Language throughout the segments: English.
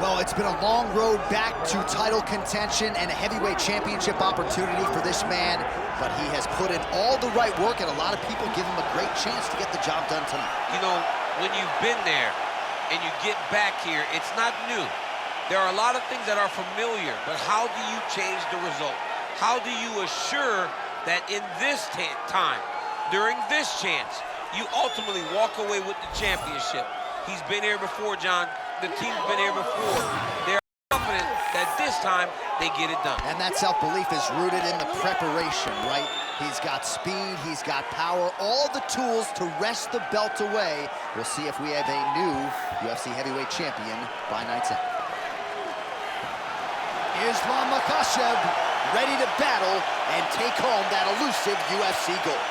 Well, it's been a long road back to title contention and a heavyweight championship opportunity for this man, but he has put in all the right work, and a lot of people give him a great chance to get the job done tonight. You know, when you've been there and you get back here, it's not new. There are a lot of things that are familiar, but how do you change the result? How do you assure that in this time, during this chance, you ultimately walk away with the championship? He's been here before, John. The team's been here before. They're confident that this time they get it done. And that self-belief is rooted in the preparation, right? He's got speed, he's got power, all the tools to wrest the belt away. We'll see if we have a new UFC heavyweight champion by night's end. Islam Makhachev ready to battle and take home that elusive UFC gold.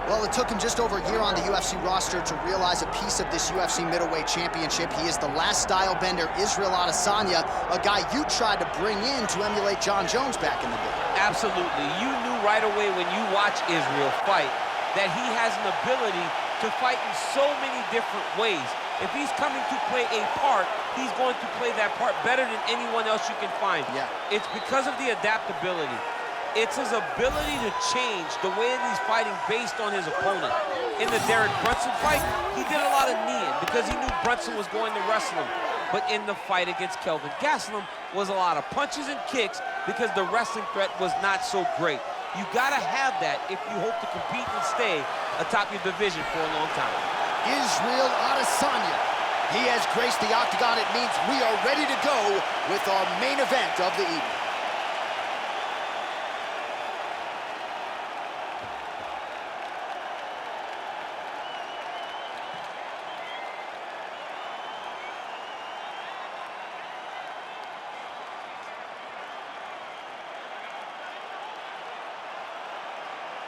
Well, it took him just over a year on the UFC roster to realize a piece of this UFC middleweight championship. He is the last style bender, Israel Adesanya, a guy you tried to bring in to emulate John Jones back in the day. Absolutely. You knew right away when you watch Israel fight that he has an ability to fight in so many different ways. If he's coming to play a part, he's going to play that part better than anyone else you can find. Yeah. It's because of the adaptability. It's his ability to change the way that he's fighting based on his opponent. In the Derek Brunson fight, he did a lot of kneeing because he knew Brunson was going to wrestle him. But in the fight against Kelvin Gastelum was a lot of punches and kicks because the wrestling threat was not so great. You gotta have that if you hope to compete and stay atop your division for a long time. Israel Adesanya. He has graced the octagon. It means we are ready to go with our main event of the evening.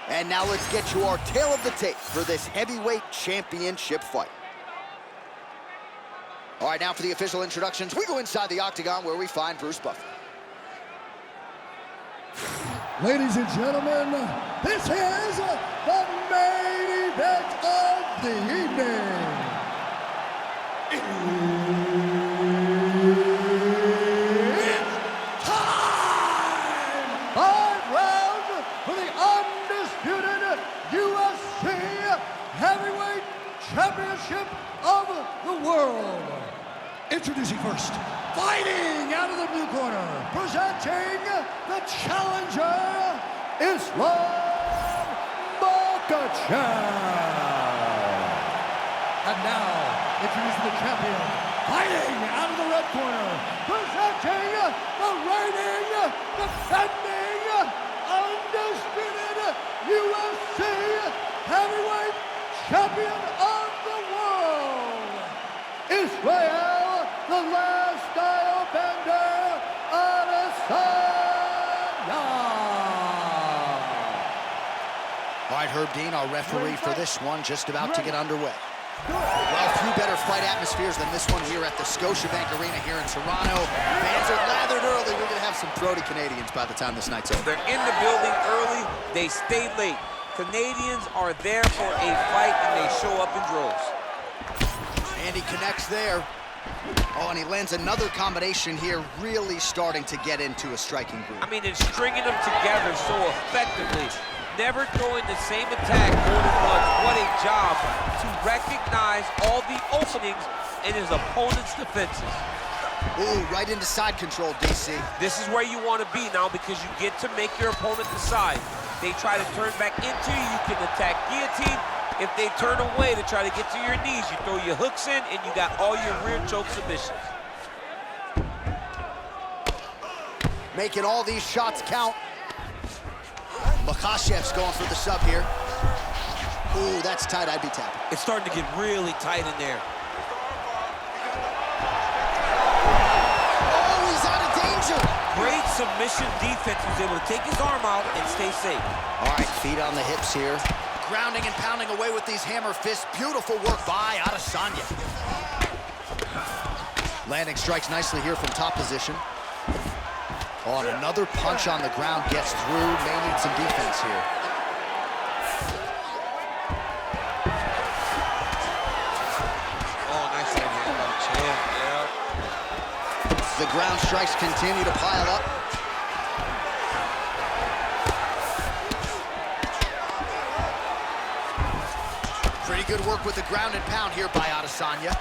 And now let's get you our tale of the tape for this heavyweight championship fight. All right, now for the official introductions, we go inside the octagon where we find Bruce Buffer. Ladies and gentlemen, this is the main event of the evening. It's time! 5 rounds for the undisputed UFC Heavyweight Championship of the world. Introducing first, fighting out of the blue corner, presenting the challenger, Islam Makhachev. And now, introducing the champion, fighting out of the red corner, presenting the reigning, defending, undisputed UFC Heavyweight Champion of the world, Israel, the last style bender, Adesanya. All right, Herb Dean, our referee for this one, just about to get underway. Well, few better fight atmospheres than this one here at the Scotiabank Arena here in Toronto. Fans are lathered early. We're going to have some throaty Canadians by the time this night's over. They're in the building early. They stay late. Canadians are there for a fight, and they show up in droves. And he connects there. Oh, and he lands another combination here, really starting to get into a striking groove. I mean, it's stringing them together so effectively. Never throwing the same attack more than once. What a job to recognize all the openings in his opponent's defenses. Ooh, right into side control, DC. This is where you want to be now because you get to make your opponent decide. They try to turn back into you, you can attack guillotine. If they turn away to try to get to your knees, you throw your hooks in and you got all your rear choke submissions. Making all these shots count. Makhachev's going for the sub here. Ooh, that's tight, I'd be tapping. It's starting to get really tight in there. injured. Great submission defense. He was able to take his arm out and stay safe. All right, feet on the hips here. Grounding and pounding away with these hammer fists. Beautiful work by Adesanya. Landing strikes nicely here from top position. Oh, and another punch on the ground gets through. May need some defense here. Oh, nice right hand by the champ, yeah. The ground strikes continue to pile up. Pretty good work with the ground and pound here by Adesanya.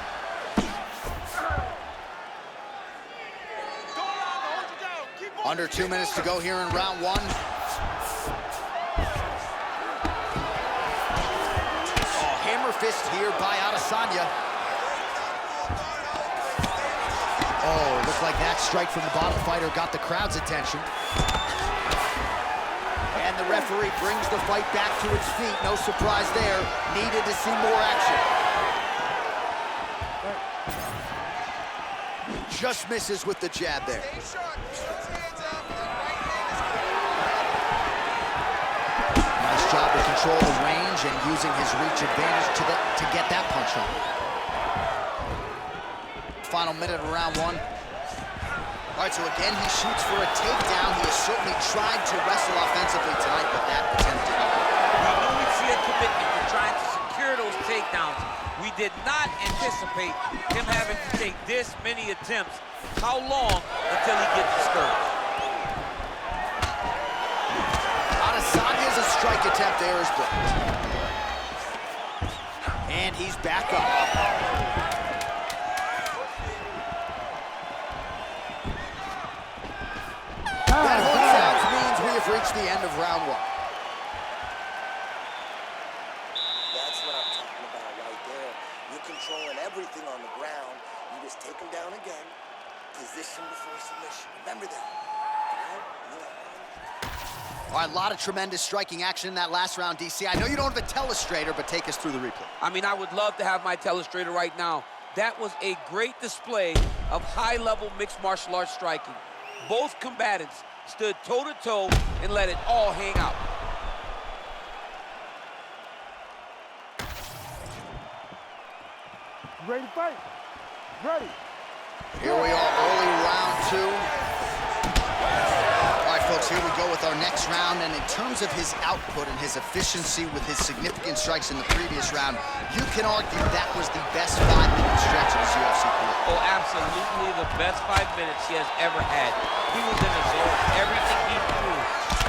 Under 2 minutes to go here in round one. Oh, hammer fist here by Adesanya. Oh, looked like that strike from the bottom fighter got the crowd's attention. And the referee brings the fight back to its feet. No surprise there. Needed to see more action. Just misses with the jab there. Nice job to control the range and using his reach advantage to get that punch on. Final minute of round one. All right, so again, he shoots for a takedown. He has certainly tried to wrestle offensively tonight, but that attempt did not work. We knew we'd see a commitment to trying to secure those takedowns. We did not anticipate him having to take this many attempts. How long until he gets discouraged? Adesanya's a strike attempt there is blocked. And he's back up. That whole sound means we have reached the end of round one. That's what I'm talking about right there. You're controlling everything on the ground. You just take them down again. Position before submission. Remember that. All right, a lot of tremendous striking action in that last round, DC. I know you don't have a telestrator, but take us through the replay. I mean, I would love to have my telestrator right now. That was a great display of high-level mixed martial arts striking. Both combatants stood toe-to-toe and let it all hang out. Ready to fight? Ready. Here we are, early round two. All right, folks, here we go with our next round. And in terms of his output and his efficiency with his significant strikes in the previous round, you can argue that was the best 5-minute stretch of his UFC career. Oh, absolutely the best 5 minutes he has ever had. He was in a zone. Everything he threw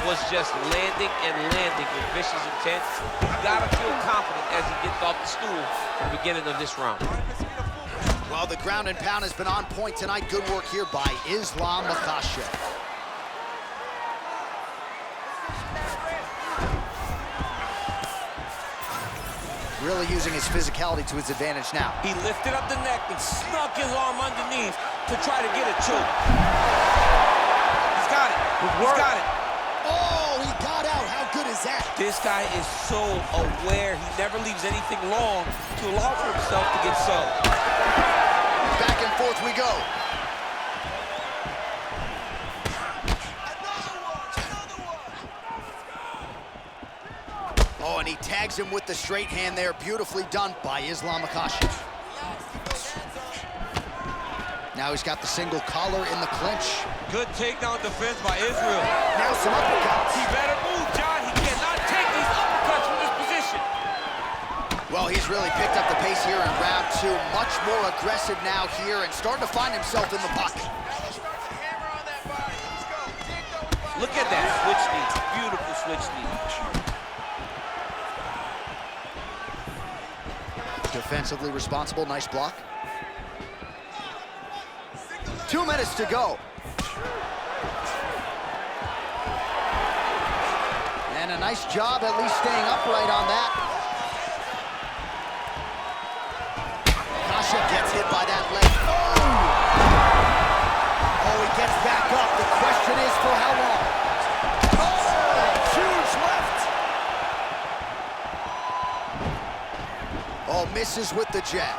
was just landing and landing with vicious intent. You gotta feel confident as he gets off the stool at the beginning of this round. Well, the ground and pound has been on point tonight. Good work here by Islam Makhachev. Really using his physicality to his advantage now. He lifted up the neck and snuck his arm underneath to try to get a choke. He's got it. He's got it. Oh, he got out. How good is that? This guy is so aware. He never leaves anything long to allow for himself to get subbed. Back and forth we go. Oh, and he tags him with the straight hand there. Beautifully done by Islam Makhachev. Now he's got the single collar in the clinch. Good takedown defense by Israel. Now some uppercuts. He better move, John. He cannot take these uppercuts from this position. Well, he's really picked up the pace here in round two. Much more aggressive now here and starting to find himself in the pocket. Look at that switch knee. Beautiful switch knee. Defensively responsible, nice block. 2 minutes to go. And a nice job at least staying upright on that. Makhachev gets hit by that leg. Oh, he gets back up. The question is for how long? Oh, huge left. Oh, misses with the jab.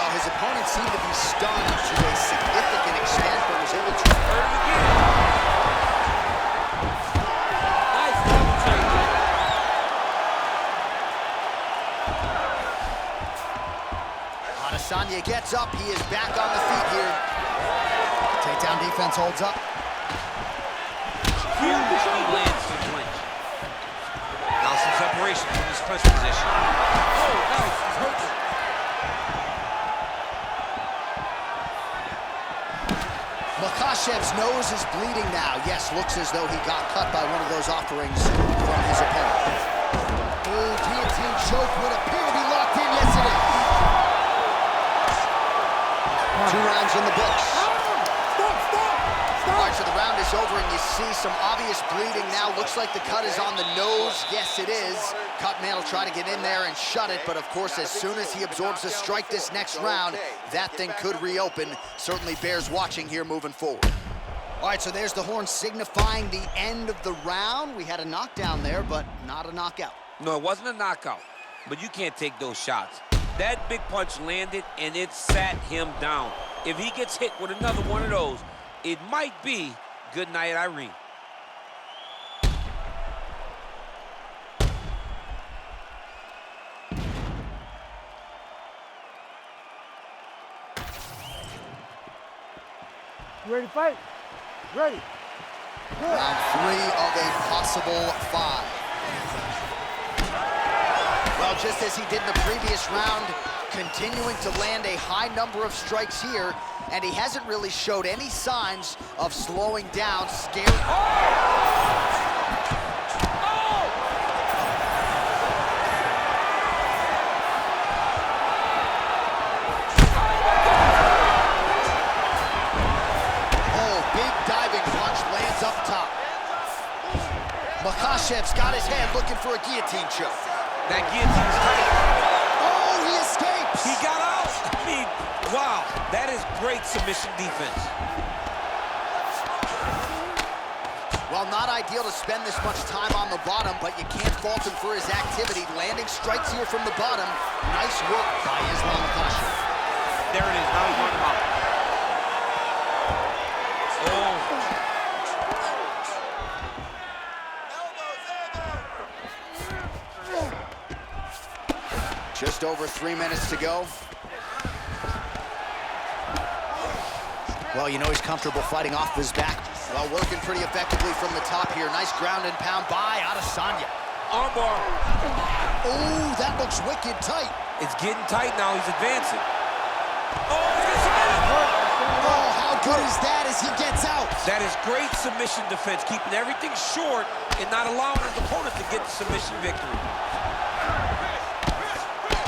Well, his opponent seemed to be stunned to a significant extent, but was able to Hurt him again. Nice double take. Adesanya gets up. He is back on the feet here. Takedown defense holds up. Huge knee lands to clinch. Now some separation from his clinch position. Oh, nice. He's hurt. Makhachev's nose is bleeding now. Yes, looks as though he got cut by one of those offerings from his opponent. A guillotine choke would appear to be locked in. Yes, it is. 2 rounds in the books. All right, so the round is over, and you see some obvious bleeding now. Looks like the cut is on the nose. Yes, it is. Cutman will try to get in there and shut it, but of course, as soon as he absorbs a strike this next round, that thing could reopen. Certainly bears watching here moving forward. All right, so there's the horn signifying the end of the round. We had a knockdown there, but not a knockout. No, it wasn't a knockout, but you can't take those shots. That big punch landed, and it sat him down. If he gets hit with another one of those, it might be good night, Irene. You ready to fight? Ready. Round 3 of a possible 5. Well, just as he did in the previous round, continuing to land a high number of strikes here, and he hasn't really showed any signs of slowing down. Scary. Oh, big diving punch lands up top. Makhachev's got his hand looking for a guillotine choke. That guillotine's tight. Oh, he escapes. He got out. I mean, wow, that is great submission defense. Well, not ideal to spend this much time on the bottom, but you can't fault him for his activity. Landing strikes here from the bottom. Nice work by Islam Makhachev. There it is. Now he's running out. Oh. Just over 3 minutes to go. Well, you know he's comfortable fighting off his back. Well, working pretty effectively from the top here. Nice ground and pound by Adesanya. Armbar. Oh, that looks wicked tight. It's getting tight now. He's advancing. Oh, he's gonna submit him. Oh, how good is that as he gets out? That is great submission defense, keeping everything short and not allowing his opponent to get the submission victory.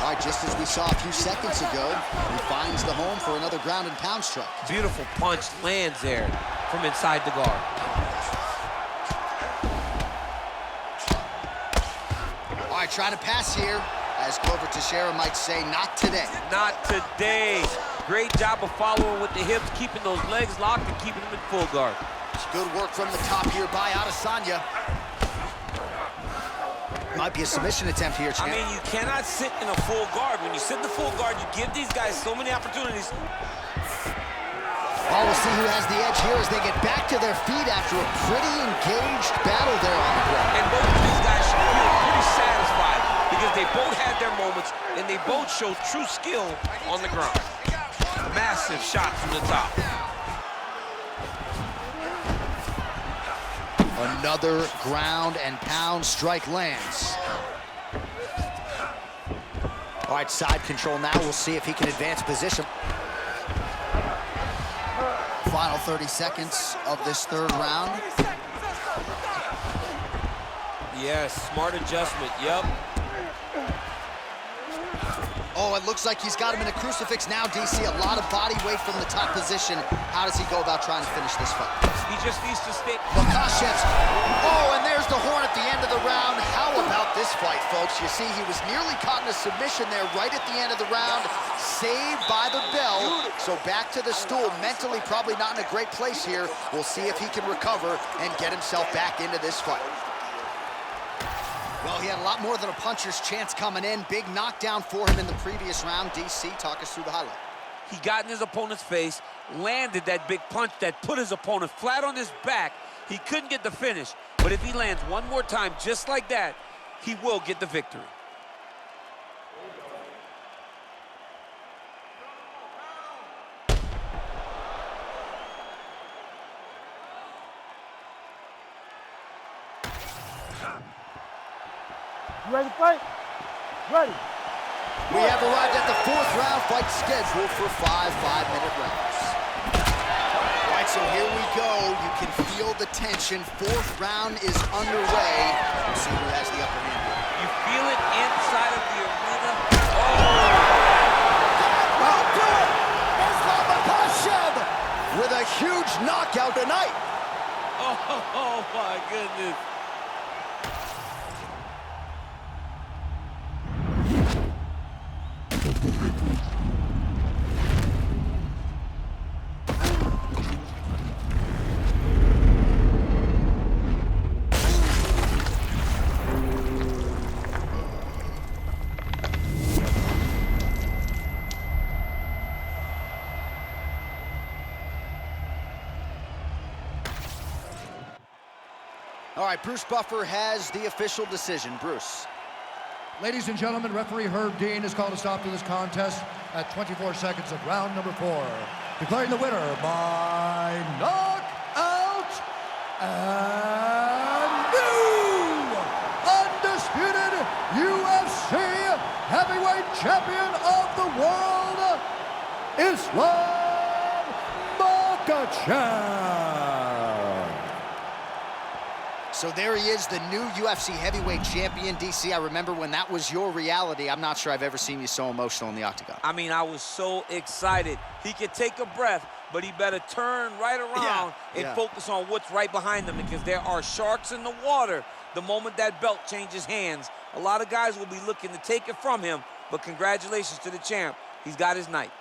All right, just as we saw a few seconds ago, he finds the home for another ground and pound strike. Beautiful punch lands there from inside the guard. All right, trying to pass here. As Glover Teixeira might say, not today. Not today. Great job of following with the hips, keeping those legs locked and keeping them in full guard. Good work from the top here by Adesanya. Might be a submission attempt here, champ. I mean, you cannot sit in a full guard. When you sit in the full guard, you give these guys so many opportunities. Oh, we'll see who has the edge here as they get back to their feet after a pretty engaged battle there on the ground. And both of these guys should feel pretty satisfied because they both had their moments and they both showed true skill on the ground. Massive shot from the top. Another ground and pound strike lands. All right, side control now. We'll see if he can advance position. Final 30 seconds of this 3rd round. Yes, smart adjustment, yep. Oh, it looks like he's got him in a crucifix now, DC. A lot of body weight from the top position. How does he go about trying to finish this fight? He just needs to stay. Makhachev's. Oh, and there's the horn at the end of the round. How about this fight, folks? You see, he was nearly caught in a submission there right at the end of the round. Saved by the bell. So back to the stool. Mentally probably not in a great place here. We'll see if he can recover and get himself back into this fight. Well, he had a lot more than a puncher's chance coming in. Big knockdown for him in the previous round. DC, talk us through the highlight. He got in his opponent's face, landed that big punch that put his opponent flat on his back. He couldn't get the finish, but if he lands one more time just like that, he will get the victory. You ready to fight? Ready. We have arrived at the 4th round fight scheduled for 5 5-minute rounds. All right, so here we go. You can feel the tension. 4th round is underway. We'll see who has the upper hand here. You feel it inside of the arena. Well, do it! Islam Makhachev with a huge knockout tonight. Oh my goodness. All right, Bruce Buffer has the official decision. Bruce. Ladies and gentlemen, referee Herb Dean has called a stop to this contest at 24 seconds of round number 4. Declaring the winner by knockout and new undisputed UFC heavyweight champion of the world, Islam Makhachev. So there he is, the new UFC heavyweight champion. DC, I remember when that was your reality. I'm not sure I've ever seen you so emotional in the octagon. I mean, I was so excited. He could take a breath, but he better turn right around and focus on what's right behind him, because there are sharks in the water the moment that belt changes hands. A lot of guys will be looking to take it from him, but congratulations to the champ. He's got his night.